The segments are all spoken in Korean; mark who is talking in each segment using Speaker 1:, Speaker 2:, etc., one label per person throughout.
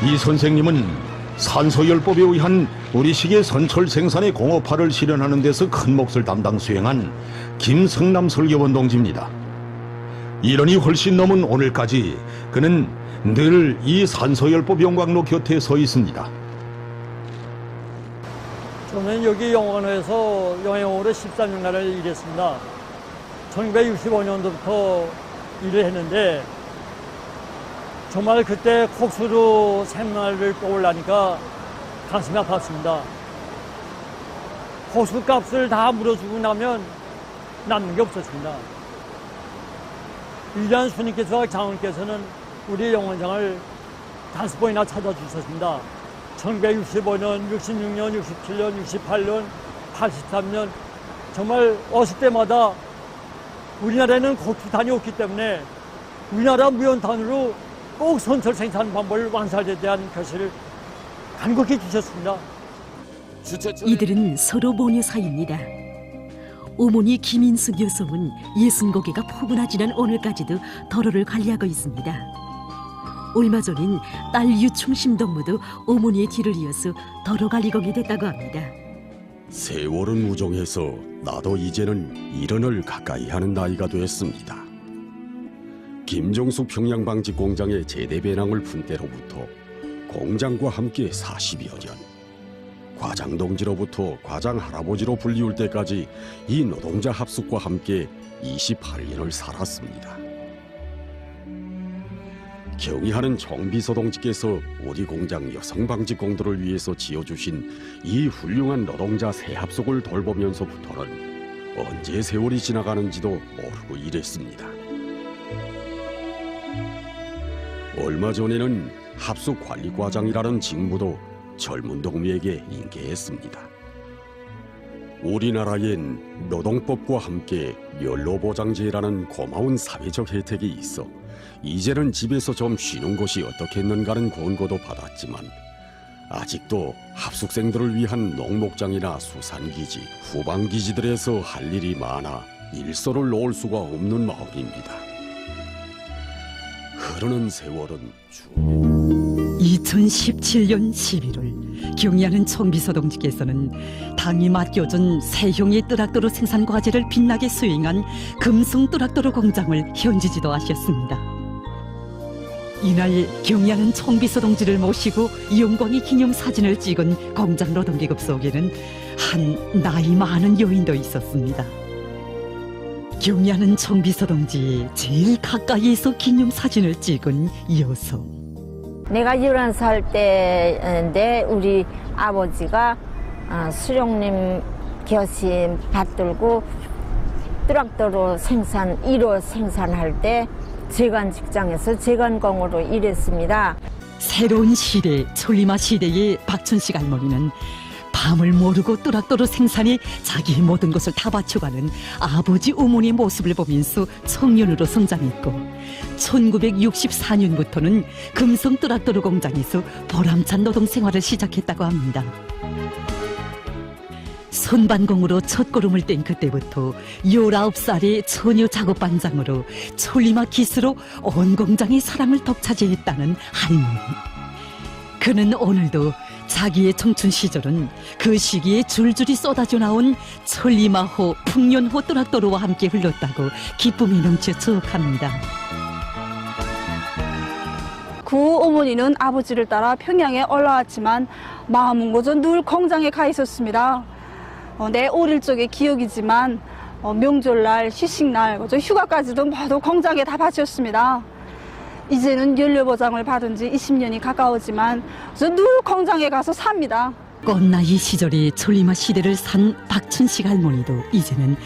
Speaker 1: 이 선생님은 산소열법에 의한 우리식의 선철 생산의 공업화를 실현하는 데서 큰 몫을 담당 수행한 김성남 설교원 동지입니다. 1년이 훨씬 넘은 오늘까지 그는 늘 이 산소열법 용광로 곁에 서 있습니다.
Speaker 2: 저는 여기 영광로에서 영양으로 13년간을 일했습니다. 1965년도부터 일을 했는데 정말 그때 콕수로 생활을 떠올라니까 가슴이 아팠습니다. 콕수 값을 다 물어주고 나면 남는 게 없었습니다. 위대한 스님께서 장원께서는 우리 영원장을 5번이나 찾아주셨습니다. 1965년, 66년, 67년, 68년, 83년 정말 어릴 때마다 우리나라에는 고추단이 없기 때문에 우리나라 무연탄으로 꼭 선철 생산 방법을 완성에 대한 결실을 간곡히 주셨습니다.
Speaker 3: 이들은 서로 모녀 사이입니다. 어머니 김인숙 여성은 60고개가 포근하 지난 오늘까지도 도로를 관리하고 있습니다. 얼마 전인 딸 유충심동무도 어머니의 뒤를 이어서 도로 관리공이 됐다고 합니다.
Speaker 4: 세월은 무정해서 나도 이제는 일흔을 가까이 하는 나이가 됐습니다. 김정수 평양방직 공장의 제대 배낭을 푼 때로부터 공장과 함께 40여 년, 과장 동지로부터 과장 할아버지로 불리울 때까지 이 노동자 합숙과 함께 28년을 살았습니다. 경의하는 정비서 동지께서 우리 공장 여성방직공들을 위해서 지어주신 이 훌륭한 노동자 새합숙을 돌보면서부터는 언제 세월이 지나가는지도 모르고 일했습니다. 얼마 전에는 합숙관리과장이라는 직무도 젊은 동무에게 인계했습니다. 우리나라엔 노동법과 함께 연로보장제라는 고마운 사회적 혜택이 있어 이제는 집에서 좀 쉬는 것이 어떻겠는가는 권고도 받았지만 아직도 합숙생들을 위한 농목장이나 수산기지, 후방기지들에서 할 일이 많아 일서를 놓을 수가 없는 마음입니다. 흐르는 세월은
Speaker 3: 2017년 11월 경의하는 총비서 동지께서는 당이 맡겨준 세형의 뜨락도로 생산 과제를 빛나게 수행한 금성 뜨락도로 공장을 현지 지도하셨습니다. 이날 경의하는 총비서 동지를 모시고 영광의 기념사진을 찍은 공장 노동계급 속에는 한 나이 많은 여인도 있었습니다. 경의하는 총비서 동지의 제일 가까이에서 기념사진을 찍은 여성.
Speaker 5: 내가 11살 때인데 우리 아버지가 수령님 겨심 받들고 트랙터로 1호 생산할 때 제관 직장에서 제관공으로 일했습니다.
Speaker 3: 새로운 시대, 천리마 시대의 박춘식 할머니는 밤을 모르고 트랙터로 생산해 자기의 모든 것을 다 바쳐가는 아버지 어머니의 모습을 보면서 청년으로 성장했고 1964년부터는 금성 트랙터로 공장에서 보람찬 노동 생활을 시작했다고 합니다. 선반공으로 첫걸음을 뗀 그때부터 19살의 처녀 작업반장으로 천리마 기수로 온 공장의 사랑을 독차지했다는 할머니. 그는 오늘도 자기의 청춘 시절은 그 시기에 줄줄이 쏟아져 나온 천리마호, 풍년호 트랙터로와 함께 흘렀다고 기쁨이 넘쳐 추억합니다.
Speaker 6: 그 어머니는 아버지를 따라 평양에 올라왔지만 마음은 고저 늘 공장에 가 있었습니다. 내 어릴 적의 기억이지만 명절날, 휴식날, 휴가까지도 모두 공장에 다 바쳤습니다. 이제는 연료보장을 받은 지 20년이 가까우지만 저 늘 공장에 가서 삽니다.
Speaker 3: 꽃나이 시절에 천리마 시대를 산 박춘식 할머니도 이제는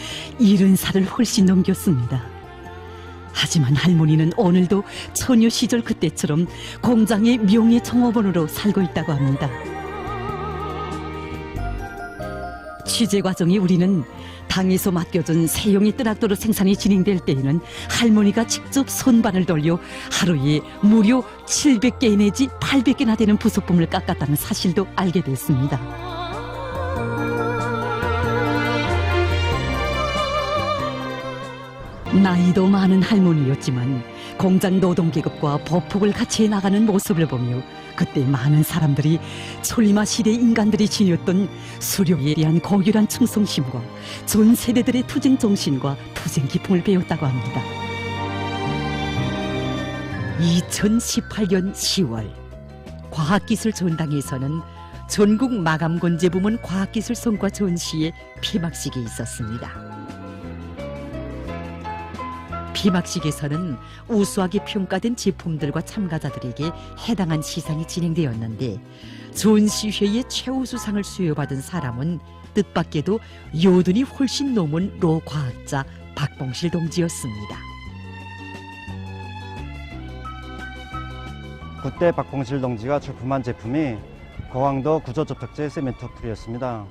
Speaker 3: 70살을 훨씬 넘겼습니다. 하지만 할머니는 오늘도 처녀 시절 그때처럼 공장의 명예종업원으로 살고 있다고 합니다. 취재 과정에 우리는 당에서 맡겨준 세형의 트랙터로 생산이 진행될 때에는 할머니가 직접 손반을 돌려 하루에 무려 700개 내지 800개나 되는 부속품을 깎았다는 사실도 알게 됐습니다. 나이도 많은 할머니였지만 공장 노동계급과 보폭을 같이 나가는 모습을 보며 그때 많은 사람들이 천리마 시대 인간들이 지녔던 수령에 대한 고결한 충성심과 전 세대들의 투쟁 정신과 투쟁 기풍을 배웠다고 합니다. 2018년 10월 과학기술 전당에서는 전국 마감건재 부문 과학기술 성과 전시의 폐막식이 있었습니다. 폐막식에서는 우수하게 평가된 제품들과 참가자들에게 해당한 시상이 진행되었는데 전시회의 최우수상을 수여받은 사람은 뜻밖에도 여든이 훨씬 넘은 로 과학자 박봉실 동지였습니다.
Speaker 7: 그때 박봉실 동지가 출품한 제품이 고강도 구조 접착제 세멘트 풀이었습니다.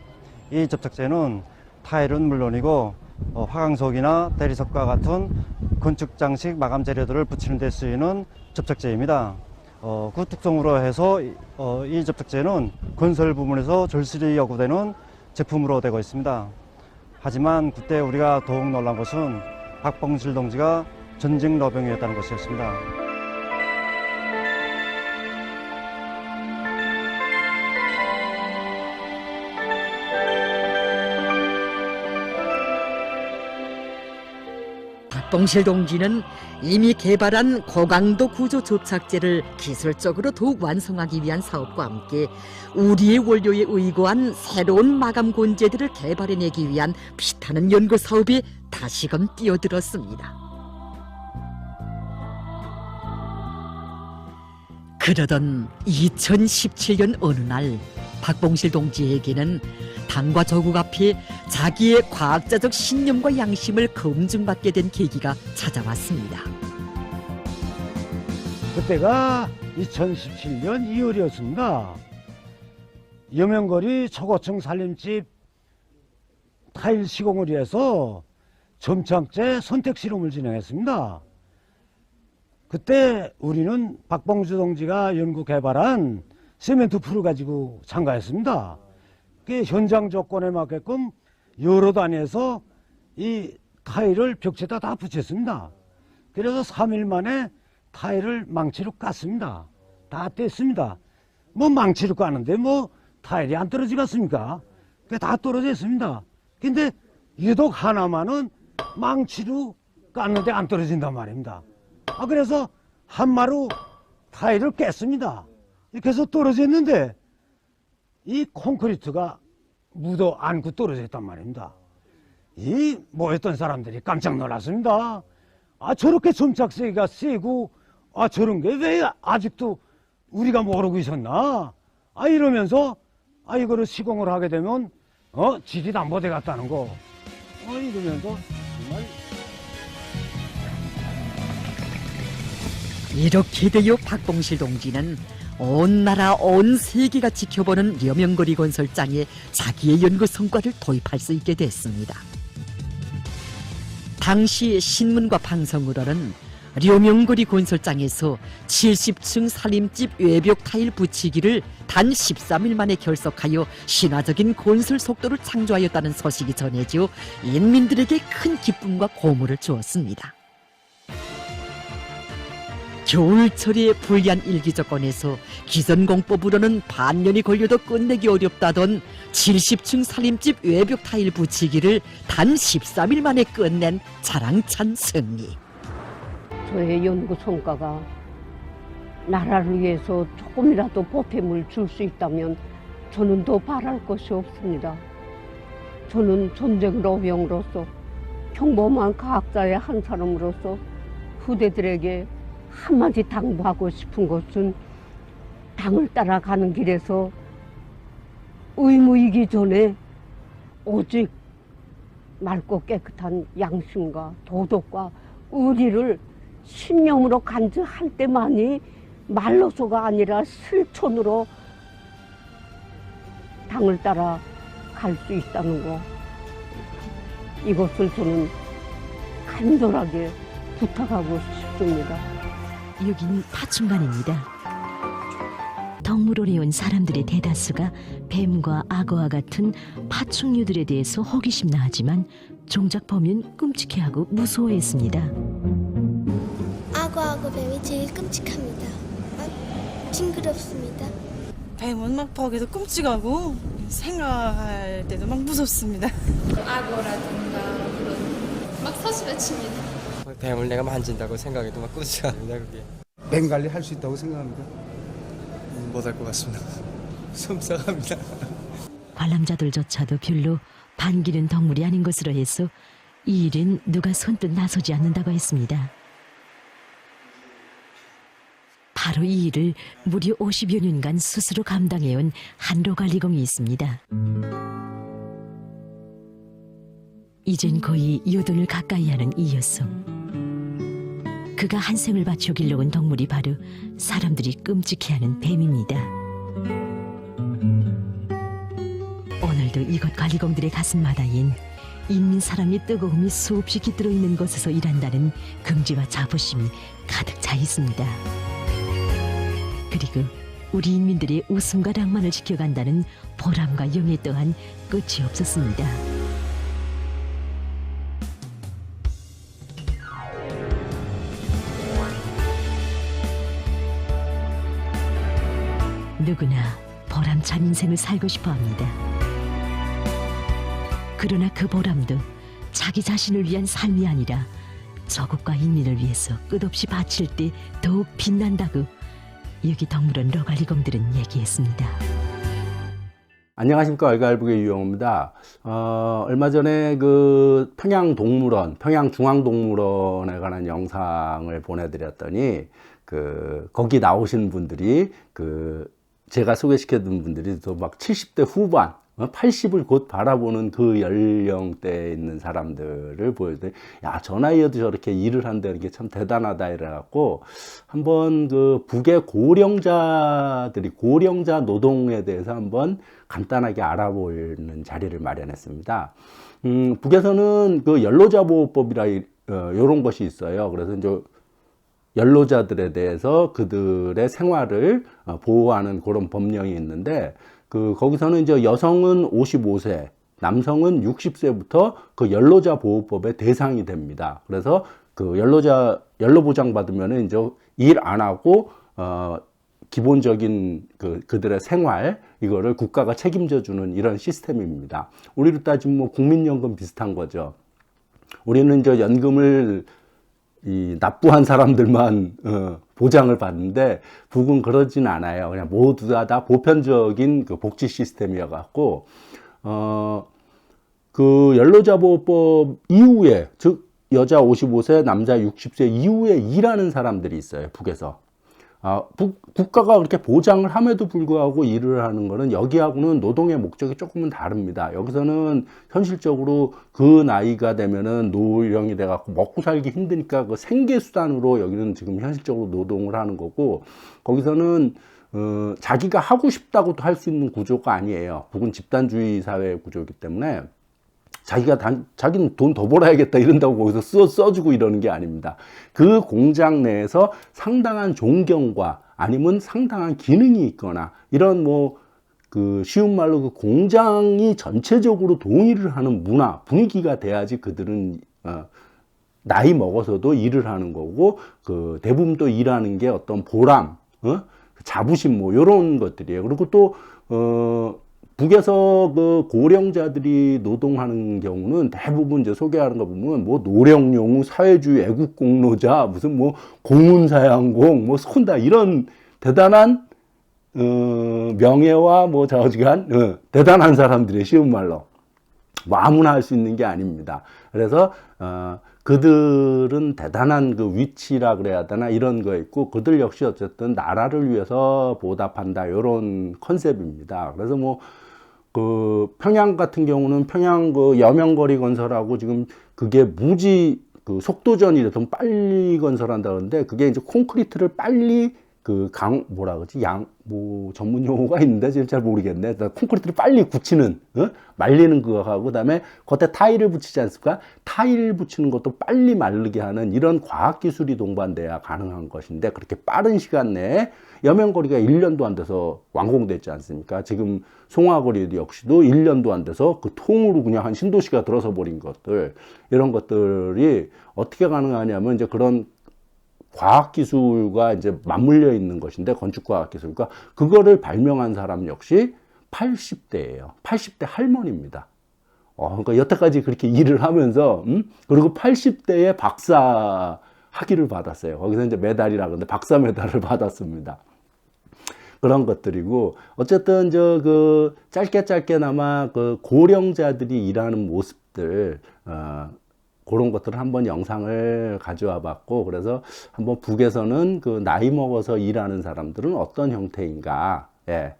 Speaker 7: 이 접착제는 타일은 물론이고 화강석이나 대리석과 같은 건축 장식 마감 재료들을 붙이는 데 쓰이는 접착제입니다. 그 특성으로 해서 이 접착제는 건설 부문에서 절실히 요구되는 제품으로 되고 있습니다. 하지만 그때 우리가 더욱 놀란 것은 박봉실 동지가 전직 노병이었다는 것이었습니다.
Speaker 3: 박봉실 동지는 이미 개발한 고강도 구조 접착제를 기술적으로 더욱 완성하기 위한 사업과 함께 우리의 원료에 의거한 새로운 마감 건재들을 개발해내기 위한 피타는 연구 사업에 다시금 뛰어들었습니다. 그러던 2017년 어느 날 박봉실 동지에게는 당과 조국 앞에 자기의 과학자적 신념과 양심을 검증받게 된 계기가 찾아왔습니다.
Speaker 8: 그때가 2017년 2월이었습니다. 여명거리 초고층 살림집 타일 시공을 위해서 점착제 선택 실험을 진행했습니다. 그때 우리는 박봉실 동지가 연구 개발한 세멘트 풀을 가지고 참가했습니다. 그 현장 조건에 맞게끔 여러 단위에서 이 타일을 벽체에다 다 붙였습니다. 그래서 3일 만에 타일을 망치로 깠습니다. 다 뗐습니다. 뭐 망치로 까는데 뭐 타일이 안 떨어지겠습니까? 그게 다 떨어져 있습니다. 근데 유독 하나만은 망치로 깠는데 안 떨어진단 말입니다. 그래서 한마루 타일을 깼습니다. 그래서 떨어져 있는데 이 콘크리트가 묻어 안고 떨어져 있단 말입니다. 이 모였던 사람들이 깜짝 놀랐습니다. 저렇게 점착세가 세고 저런 게 왜 아직도 우리가 모르고 있었나? 이러면서 이거를 시공을 하게 되면 질이 담보돼 갔다는 거. 이러면서 정말
Speaker 3: 이렇게 되어 박봉실 동지는 온 나라 온 세계가 지켜보는 여명거리 건설장에 자기의 연구 성과를 도입할 수 있게 됐습니다. 당시 신문과 방송으로는 려명거리 건설장에서 70층 살림집 외벽 타일 붙이기를 단 13일 만에 결석하여 신화적인 건설 속도를 창조하였다는 소식이 전해져 인민들에게 큰 기쁨과 고무를 주었습니다. 겨울철의 불리한 일기조건에서 기존공법으로는 반년이 걸려도 끝내기 어렵다던 70층 살림집 외벽 타일 붙이기를 단 13일 만에 끝낸 자랑찬 승리.
Speaker 9: 저의 연구 성과가 나라를 위해서 조금이라도 보탬을 줄 수 있다면 저는 더 바랄 것이 없습니다. 저는 전쟁 노병으로서 평범한 과학자의 한 사람으로서 후대들에게 한마디 당부하고 싶은 것은 당을 따라가는 길에서 의무이기 전에 오직 맑고 깨끗한 양심과 도덕과 의리를 신념으로 간주할 때만이 말로서가 아니라 실천으로 당을 따라 갈 수 있다는 거, 이것을 저는 간절하게 부탁하고 싶습니다.
Speaker 10: 여긴 파충관입니다. 덕물원에 온 사람들의 대다수가 뱀과 악어와 같은 파충류들에 대해서 호기심나 하지만 정작 보면 끔찍해하고 무서워했습니다.
Speaker 11: 악어하고 뱀이 제일 끔찍합니다. 징그럽습니다.
Speaker 12: 뱀은 막 벽에서 끔찍하고 생각할 때도 막 무섭습니다.
Speaker 11: 악어라든가 그런 막 사슴에 칩니다.
Speaker 13: 뱀을 내가 만진다고 생각해도 막 끔찍합니다. 그게.
Speaker 14: 뱀 관리 할 수 있다고 생각합니다.
Speaker 13: 못할 것 같습니다. 속상합니다.
Speaker 10: 관람자들조차도 별로 반기는 동물이 아닌 것으로 해서 이 일은 누가 손뜻 나서지 않는다고 했습니다. 바로 이 일을 무려 50여 년간 스스로 감당해온 한 로갈리공이 있습니다. 이젠 거의 요돈을 가까이 하는 이 여성. 그가 한 생을 바쳐 길러온 동물이 바로 사람들이 끔찍해하는 뱀입니다. 오늘도 이곳 관리공들의 가슴마다엔 인민 사람의 뜨거움이 수없이 깃들어 있는 곳에서 일한다는 긍지와 자부심이 가득 차 있습니다. 그리고 우리 인민들의 웃음과 낭만을 지켜간다는 보람과 영예 또한 끝이 없었습니다. 누구나 보람찬 인생을 살고 싶어 합니다. 그러나 그 보람도 자기 자신을 위한 삶이 아니라 조국과 인민을 위해서 끝없이 바칠 때 더욱 빛난다고 여기 동물원 로갈리공들은 얘기했습니다.
Speaker 15: 안녕하십니까. 알갈북의 유영호입니다. 얼마 전에 그 평양동물원, 평양중앙동물원에 관한 영상을 보내드렸더니 거기 나오신 분들이 제가 소개시켜준 분들이 또 막 70대 후반, 80을 곧 바라보는 그 연령대에 있는 사람들을 보여주더니, 야, 저 나이에도 저렇게 일을 한다는 게 참 대단하다 이래갖고 한번 그 북의 고령자 노동에 대해서 한번 간단하게 알아보는 자리를 마련했습니다. 북에서는 그 연로자보호법이라 이런 것이 있어요. 그래서 이제 연로자들에 대해서 그들의 생활을 보호하는 그런 법령이 있는데, 거기서는 이제 여성은 55세, 남성은 60세부터 그 연로자 보호법의 대상이 됩니다. 그래서 그 연로보장 받으면은 이제 일 안 하고, 기본적인 그들의 생활, 이거를 국가가 책임져 주는 이런 시스템입니다. 우리로 따지면 뭐 국민연금 비슷한 거죠. 우리는 이제 연금을 납부한 사람들만 보장을 받는데, 북은 그러진 않아요. 그냥 모두 다 보편적인 그 복지 시스템이어 갖고 그 연로자보호법 이후에, 즉 여자 55세, 남자 60세 이후에 일하는 사람들이 있어요, 북에서. 국가가 그렇게 보장을 함에도 불구하고 일을 하는 거는 여기하고는 노동의 목적이 조금은 다릅니다. 여기서는 현실적으로 그 나이가 되면은 노령이 돼갖고 먹고 살기 힘드니까 그 생계수단으로 여기는 지금 현실적으로 노동을 하는 거고, 거기서는 자기가 하고 싶다고도 할 수 있는 구조가 아니에요. 북은 집단주의 사회 구조이기 때문에 자기는 돈 더 벌어야겠다 이런다고 거기서 써주고 이러는 게 아닙니다. 그 공장 내에서 상당한 존경과 아니면 상당한 기능이 있거나 이런 쉬운 말로 그 공장이 전체적으로 동의를 하는 문화, 분위기가 돼야지 그들은 나이 먹어서도 일을 하는 거고, 대부분 또 일하는 게 어떤 보람, 자부심 이런 것들이에요. 그리고 또 북에서 그 고령자들이 노동하는 경우는 대부분 이제 소개하는 거 보면 노령용우 사회주의 애국공로자, 무슨 공운사양공, 손다 이런 대단한 명예와 자어지간 대단한 사람들의 쉬운 말로 아무나 할 수 있는 게 아닙니다. 그래서 그들은 대단한 그 위치라 그래야 되나 이런 거 있고, 그들 역시 어쨌든 나라를 위해서 보답한다 이런 컨셉입니다. 그래서 평양 같은 경우는 평양 여명거리 건설하고 지금 그게 무지 속도전이 좀 빨리 건설한다는데, 그게 이제 콘크리트를 빨리 전문 용어가 있는데 지금 잘 모르겠네. 콘크리트를 빨리 굳히는, 말리는 그거하고, 그 다음에 겉에 타일을 붙이지 않습니까? 타일 붙이는 것도 빨리 마르게 하는 이런 과학기술이 동반돼야 가능한 것인데, 그렇게 빠른 시간 내에 여명거리가 1년도 안 돼서 완공됐지 않습니까? 지금 송화거리 역시도 1년도 안 돼서 그 통으로 그냥 한 신도시가 들어서 버린 것들, 이런 것들이 어떻게 가능하냐면 이제 그런 과학기술과 이제 맞물려 있는 것인데, 건축과학기술과 그거를 발명한 사람 역시 80대예요. 80대 할머니입니다. 그러니까 여태까지 그렇게 일을 하면서, 그리고 80대에 박사 학위를 받았어요. 거기서 이제 메달이라 그러는데 박사 메달을 받았습니다. 그런 것들이고, 어쨌든 그 짧게나마 그 고령자들이 일하는 모습들, 그런 것들을 한번 영상을 가져와 봤고, 그래서 한번 북에서는 그 나이 먹어서 일하는 사람들은 어떤 형태인가. 예.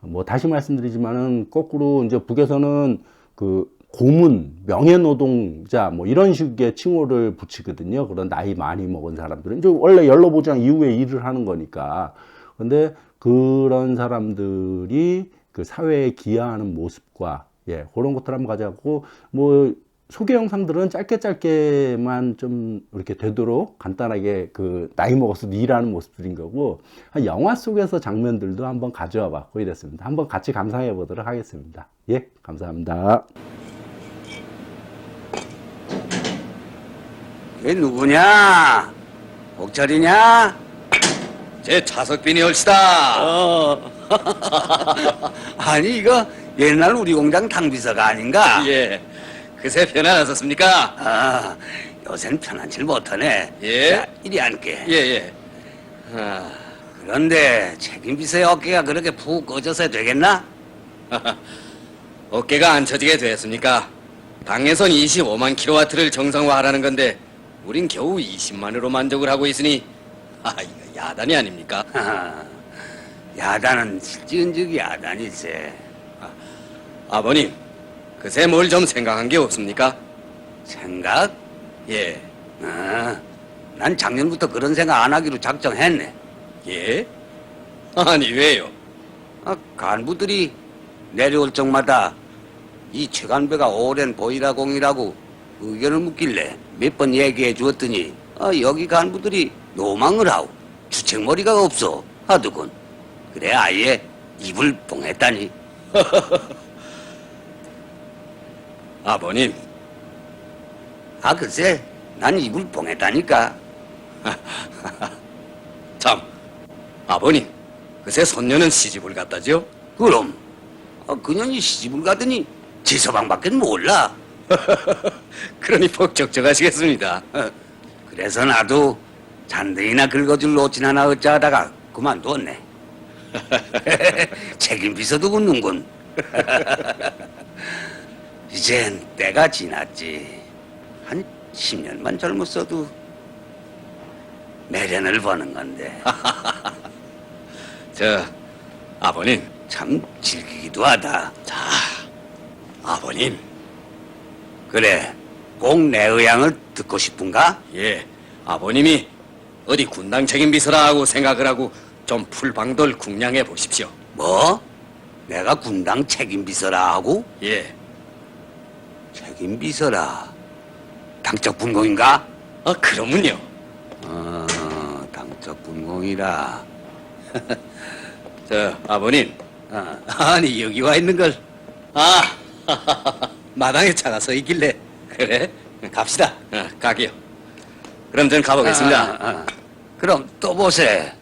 Speaker 15: 뭐 다시 말씀드리지만은 거꾸로 이제 북에서는 그 고문, 명예노동자 뭐 이런 식의 칭호를 붙이거든요. 그런 나이 많이 먹은 사람들은 이제 원래 연로보장 이후에 일을 하는 거니까. 근데 그런 사람들이 그 사회에 기여하는 모습과, 예, 그런 것들 한번 가져가고, 뭐 소개 영상들은 짧게만 좀 이렇게 되도록 간단하게 그 나이 먹어서도 일하는 모습들인 거고, 영화 속에서 장면들도 한번 가져와 봤고 이랬습니다. 한번 같이 감상해 보도록 하겠습니다. 예, 감사합니다.
Speaker 16: 얘 누구냐? 옥철이냐? 제 차석빈이 얼시다. 아니 이거 옛날 우리 공장 당비서가 아닌가?
Speaker 13: 예. 그새 편안하셨습니까?
Speaker 16: 아, 요새는 편안질 못하네.
Speaker 13: 예.
Speaker 16: 자, 이리 앉게.
Speaker 13: 예.
Speaker 16: 그런데 책임비서의 어깨가 그렇게 푹 꺼져서 되겠나?
Speaker 13: 어깨가 안 처지게 되었습니까? 당에선 25만 킬로와트를 정상화하라는 건데 우린 겨우 20만으로 만족을 하고 있으니 이거 야단이 아닙니까?
Speaker 16: 야단은 실질적 야단이지.
Speaker 13: 아버님, 그새 뭘 좀 생각한 게 없습니까?
Speaker 16: 생각?
Speaker 13: 예.
Speaker 16: 난 작년부터 그런 생각 안 하기로 작정했네.
Speaker 13: 예? 아니 왜요?
Speaker 16: 간부들이 내려올 적마다 이 최간배가 오랜 보이라 공이라고 의견을 묻길래 몇 번 얘기해 주었더니 여기 간부들이 노망을 하고 주책머리가 없어 하더군. 그래 아예 입을 뻥했다니.
Speaker 13: 아버님.
Speaker 16: 글쎄 난 입을 뻥했다니까.
Speaker 13: 참, 아버님, 그새 손녀는 시집을 갔다죠?
Speaker 16: 그럼 그년이 시집을 가더니 제 서방밖에 몰라.
Speaker 13: 그러니 퍽적적하시겠습니다.
Speaker 16: 그래서 나도 잔등이나 긁어줄 노친 하나 어쩌다가 그만뒀네. 책임 비서도 붙는군. 이젠 때가 지났지. 한 10년만 젊었어도 매련을 버는 건데.
Speaker 13: 아버님.
Speaker 16: 참 즐기기도 하다.
Speaker 13: 자, 아버님.
Speaker 16: 그래, 꼭 내 의향을 듣고 싶은가?
Speaker 13: 예, 아버님이 어디 군당 책임비서라고 생각을 하고 좀 풀방돌 궁량해 보십시오.
Speaker 16: 뭐? 내가 군당 책임비서라 하고?
Speaker 13: 예.
Speaker 16: 책임비서라. 당적 분공인가?
Speaker 13: 그러면요.
Speaker 16: 당적 분공이라.
Speaker 13: 아버님.
Speaker 16: 아니, 여기 와 있는 걸.
Speaker 13: 마당에 차가 서 있길래. 그래? 갑시다. 가게요. 그럼 전 가보겠습니다.
Speaker 16: 그럼 또 보세.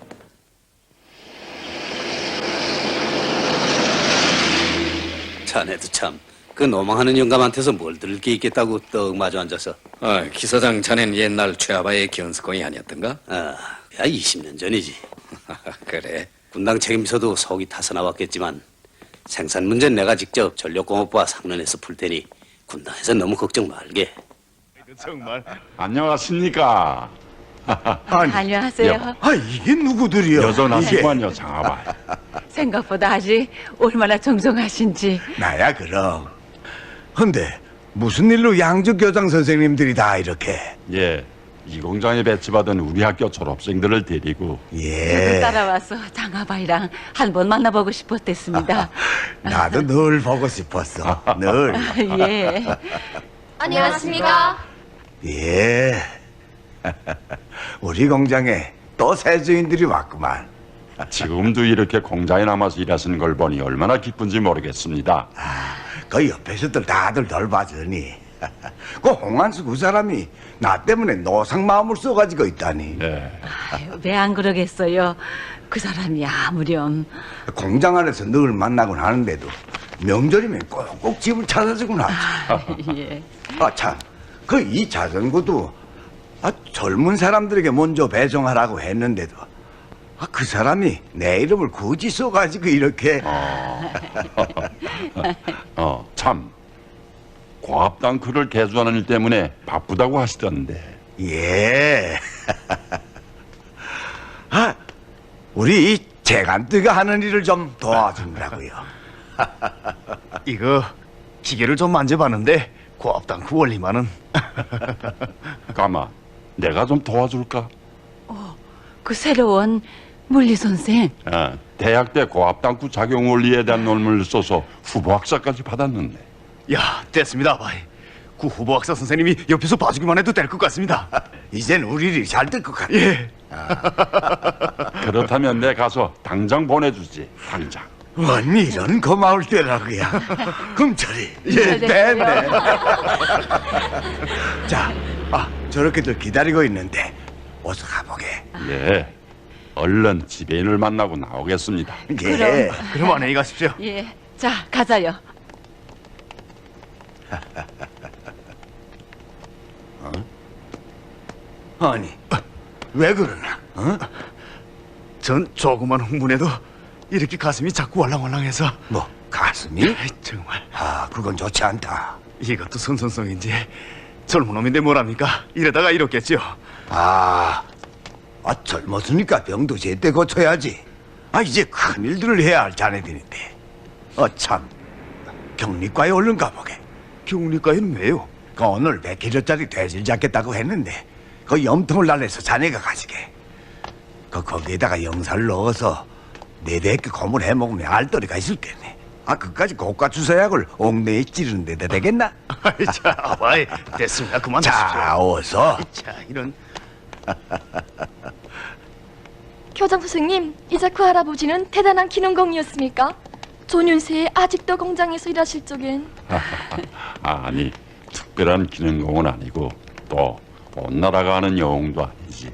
Speaker 16: 자네도 참, 그 노망하는 영감한테서 뭘 들을 게 있겠다고 떡 마주 앉아서.
Speaker 13: 기서장 자넨 옛날 최아바의 견습공이 아니었던가?
Speaker 16: 야, 20년 전이지.
Speaker 13: 그래.
Speaker 16: 군당 책임서도 속이 타서 나왔겠지만 생산 문제는 내가 직접 전력공업부와 상론해서 풀 테니 군당에서 너무 걱정 말게.
Speaker 17: 정말 안녕하십니까?
Speaker 18: 안녕하세요.
Speaker 17: 이게 누구들이요? 여전하시구만요, 장아발.
Speaker 18: 생각보다 아직 얼마나 정정하신지.
Speaker 17: 나야 그럼. 근데 무슨 일로 양주 교장 선생님들이 다 이렇게? 예, 이 공장에 배치받은 우리 학교 졸업생들을 데리고.
Speaker 18: 저도 따라와서 장아바이랑 한번 만나보고 싶었댔습니다.
Speaker 17: 나도 늘 보고 싶었어. 늘.
Speaker 18: 예.
Speaker 11: 안녕하십니까?
Speaker 17: 예. 우리 공장에 또 새 주인들이 왔구만. 지금도 이렇게 공장에 남아서 일하시는 걸 보니 얼마나 기쁜지 모르겠습니다. 그 옆에서들 다들 돌봐주니. 그 홍한수 그 사람이 나 때문에 노상 마음을 써가지고 있다니.
Speaker 18: 왜 안 그러겠어요? 그 사람이 아무렴.
Speaker 17: 공장 안에서 늘 만나곤 하는데도 명절이면 꼭꼭 집을 찾아주곤 하지.
Speaker 18: 예.
Speaker 17: 아, 참. 그 이 자전거도 젊은 사람들에게 먼저 배송하라고 했는데도 그 사람이 내 이름을 굳이 써가지고 이렇게. 참.
Speaker 19: 과합당크를 개조하는 일 때문에 바쁘다고 하시던데.
Speaker 17: 예. 우리 이 재간뜨가 하는 일을 좀 도와주느라고요.
Speaker 20: 이거 기계를 좀 만져봤는데 고압당 그 원리만은.
Speaker 19: 가마, 내가 좀 도와줄까?
Speaker 18: 그 새로운 물리 선생.
Speaker 19: 대학 때 고압당구 작용 원리에 대한 논문을 써서 후보 학사까지 받았는데.
Speaker 20: 야, 됐습니다, 아바이. 그 후보 학사 선생님이 옆에서 봐주기만 해도 될 것 같습니다.
Speaker 17: 이젠 우리 일이 잘 될 것 같아.
Speaker 20: 예.
Speaker 19: 그렇다면 내 가서 당장 보내주지. 당장.
Speaker 17: 원 이런 고마울 때라고요. 금철이. 예, 네네. 자, 저렇게들 기다리고 있는데 어서 가보게.
Speaker 19: 예. 얼른 지배인을 만나고 나오겠습니다.
Speaker 17: 예.
Speaker 20: 그럼 안녕히 가십시오.
Speaker 18: 예. 자, 가자요.
Speaker 17: 아니, 왜 그러나?
Speaker 20: 전 조그만 흥분해도 이렇게 가슴이 자꾸 war랑war랑해서.
Speaker 17: 뭐, 가슴이?
Speaker 20: 정말.
Speaker 17: 그건 좋지 않다.
Speaker 20: 이것도 선선성인지 젊은 놈인데 뭐랍니까? 이러다가 이렇겠지요.
Speaker 17: 젊었으니까 병도 제때 고쳐야지. 이제 큰일들을 해야 할 자네들인데. 참. 격리과에 얼른 가보게.
Speaker 20: 격리과에는 왜요?
Speaker 17: 오늘 100kg짜리 돼지를 잡겠다고 했는데 그 염통을 날려서 자네가 가지게. 거기에다가 영사를 넣어서 내대게 고물 해먹으면 알더리가 있을겠네. 그까지 고가 주사약을 옥내에 찌르는 데다 되겠나?
Speaker 20: 자, 아바이, 됐습니다. 그만
Speaker 17: 자, 어서.
Speaker 20: 자, 이런.
Speaker 11: 교장 선생님, 이자쿠 할아버지는 대단한 기능공이었습니까? 조윤세에 아직도 공장에서 일하실 적엔.
Speaker 19: 아니, 특별한 기능공은 아니고 또 온 나라가 하는 영웅도 아니지.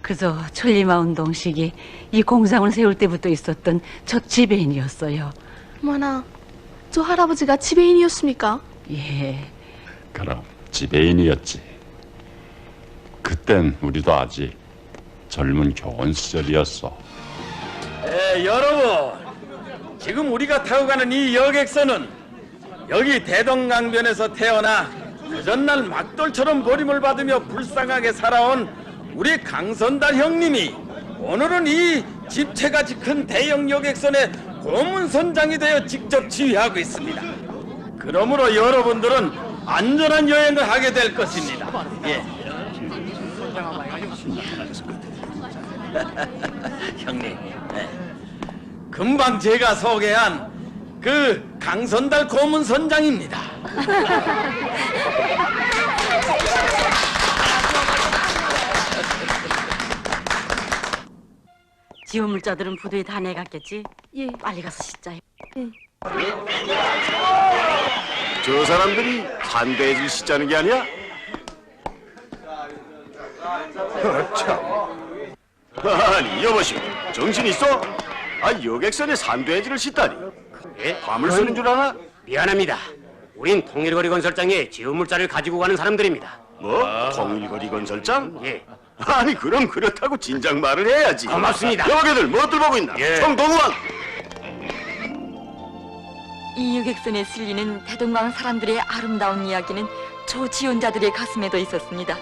Speaker 18: 그저 천리마운동식이 이 공장을 세울 때부터 있었던 첫 지배인이었어요.
Speaker 11: 뭐나, 저 할아버지가 지배인이었습니까?
Speaker 18: 예.
Speaker 19: 그럼 지배인이었지. 그땐 우리도 아직 젊은 교원 시절이었어.
Speaker 21: 여러분, 지금 우리가 타고 가는 이 여객선은 여기 대동강변에서 태어나 그 전날 막돌처럼 버림을 받으며 불쌍하게 살아온 우리 강선달 형님이 오늘은 이 집채같이 큰 대형 여객선의 고문선장이 되어 직접 지휘하고 있습니다. 그러므로 여러분들은 안전한 여행을 하게 될 것입니다. 예. 형님, 금방 제가 소개한 그 강선달 고문선장입니다.
Speaker 22: 지원물자들은 부두에 다 내갔겠지?
Speaker 11: 예.
Speaker 22: 빨리 가서 씻자.
Speaker 23: 저 사람들이 산돼지 씻자는 게 아니야? 아니, 여보시오, 정신 있어? 여객선에 산돼지를 씻다니. 밤을 쓰는 줄 아나?
Speaker 16: 미안합니다. 우린 통일거리 건설장에 지원물자를 가지고 가는 사람들입니다.
Speaker 23: 뭐? 통일거리 건설장?
Speaker 16: 예.
Speaker 23: 아니, 그럼 그렇다고 진작 말을 해야지.
Speaker 16: 고맙습니다.
Speaker 23: 여기들 뭐들 보고 있나?
Speaker 16: 예.
Speaker 23: 총동원!
Speaker 24: 이 여객선에 실리는 대동강 사람들의 아름다운 이야기는 조지원자들의 가슴에도 있었습니다.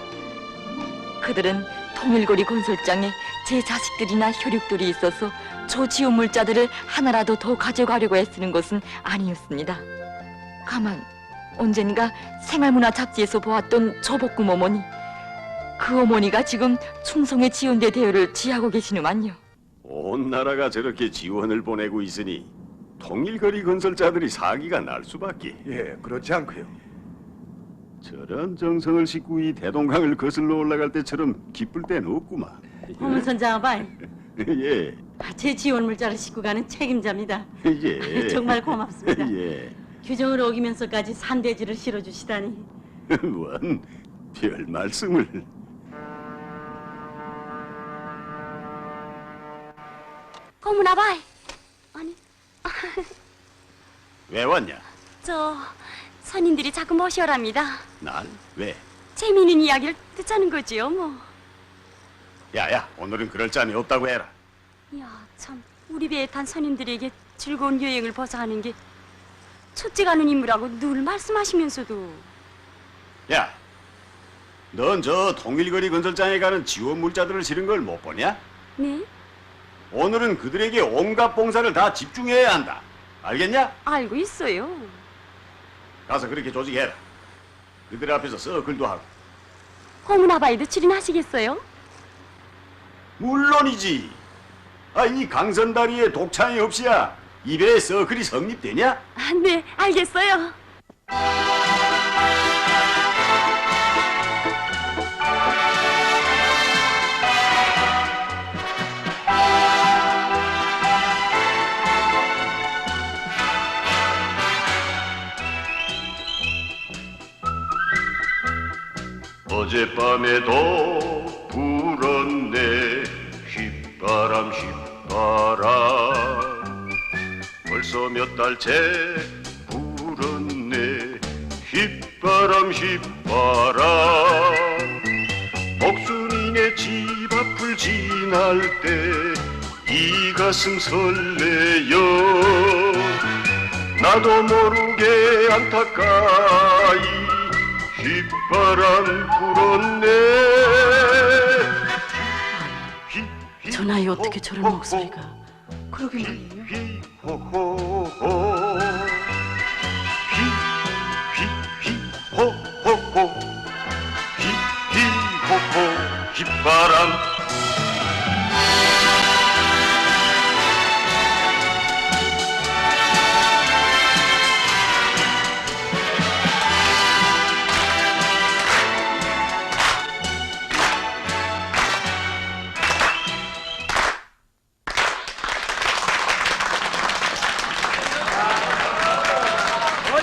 Speaker 24: 그들은 통일거리 건설장에 제 자식들이나 혈육들이 있어서 조지원물자들을 하나라도 더 가져가려고 애쓰는 것은 아니었습니다. 가만 언젠가 생활문화 잡지에서 보았던 조복금 어머니, 그 어머니가 지금 충성의 지원대 대열을 지하고 계시는만요.
Speaker 23: 온 나라가 저렇게 지원을 보내고 있으니 통일거리 건설자들이 사기가 날 수밖에.
Speaker 20: 예, 그렇지 않고요.
Speaker 23: 저런 정성을 싣고 이 대동강을 거슬러 올라갈 때처럼 기쁠 땐 없구만.
Speaker 22: 고문선장 아바이,
Speaker 23: 예,
Speaker 22: 제 지원물자를 싣고 가는 책임자입니다.
Speaker 23: 예.
Speaker 22: 정말 고맙습니다.
Speaker 23: 예.
Speaker 22: 규정을 어기면서까지 산돼지를 실어주시다니
Speaker 23: 원, 별 말씀을.
Speaker 22: 고문아바이. 아니,
Speaker 23: 왜 왔냐?
Speaker 22: 저 선인들이 자꾸 모셔랍니다.
Speaker 23: 날? 왜?
Speaker 22: 재미있는 이야기를 듣자는 거지요, 뭐.
Speaker 23: 야야, 오늘은 그럴 짬이 없다고 해라.
Speaker 22: 야, 참 우리 배에 탄 선인들에게 즐거운 여행을 보장하는 게 첫째가 않은 임무라고 늘 말씀하시면서도.
Speaker 23: 야, 넌 저 통일거리 건설장에 가는 지원 물자들을 실은 걸 못 보냐?
Speaker 22: 네?
Speaker 23: 오늘은 그들에게 온갖 봉사를 다 집중해야 한다. 알겠냐?
Speaker 22: 알고 있어요.
Speaker 23: 가서 그렇게 조직해라. 그들 앞에서 써 글도 하고.
Speaker 22: 고문아바이도 출연하시겠어요?
Speaker 23: 물론이지. 이 강선다리에 독창이 없이야 이 배에 써 글이 성립되냐?
Speaker 22: 아, 네, 알겠어요.
Speaker 23: 어젯밤에도 불었네 휘바람 휘바람 벌써 몇 달째 불었네 휘바람 휘바람 복순이네 집 앞을 지날 때 이 가슴 설레요 나도 모르게 안타까이 휘바람 불었네.
Speaker 22: 저 나이에 어떻게 저런 목소리가. 그러게 말이에요.
Speaker 23: 호호호 호호호 히히호호 휘바람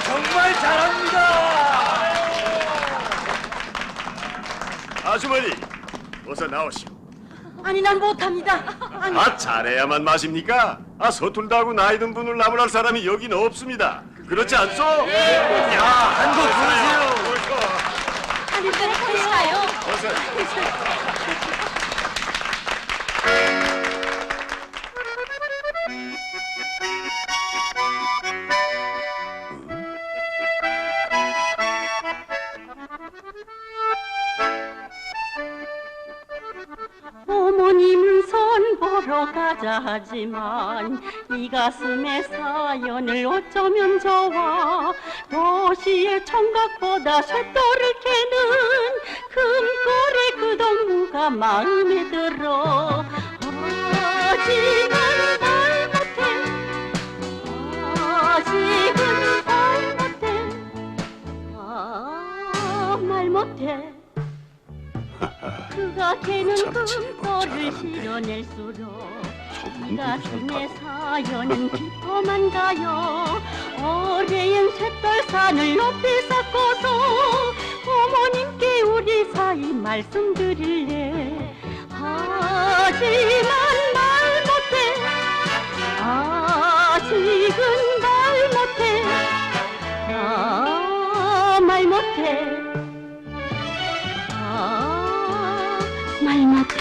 Speaker 8: 정말 잘합니다.
Speaker 23: 아주머니 어서 나오시오.
Speaker 22: 아니, 난 못합니다. 아니.
Speaker 23: 잘해야만 마십니까? 서툴다 하고 나이 든 분을 나무랄 사람이 여긴 없습니다. 그렇지 않소? 야, 한곡 부르세요.
Speaker 22: 아니, 왜 그러시나요?
Speaker 23: 어서.
Speaker 22: 어머님은 선 보러 가자 하지만 이 가슴의 사연을 어쩌면 좋아 도시의 총각보다 쇳돌을 캐는 금꼬리 그 동무가 마음에 들어 아직은 말 못해 아직은 말 못해 그가 캐는 금꼬를 실어낼수록 이 가슴의 사연은 깊어만 가요 어레인 쇳돌산을 높이 쌓고서 어머님께 우리 사이 말씀드릴래 하지만 말 못해 아직은 말 못해 말 못해 말 못해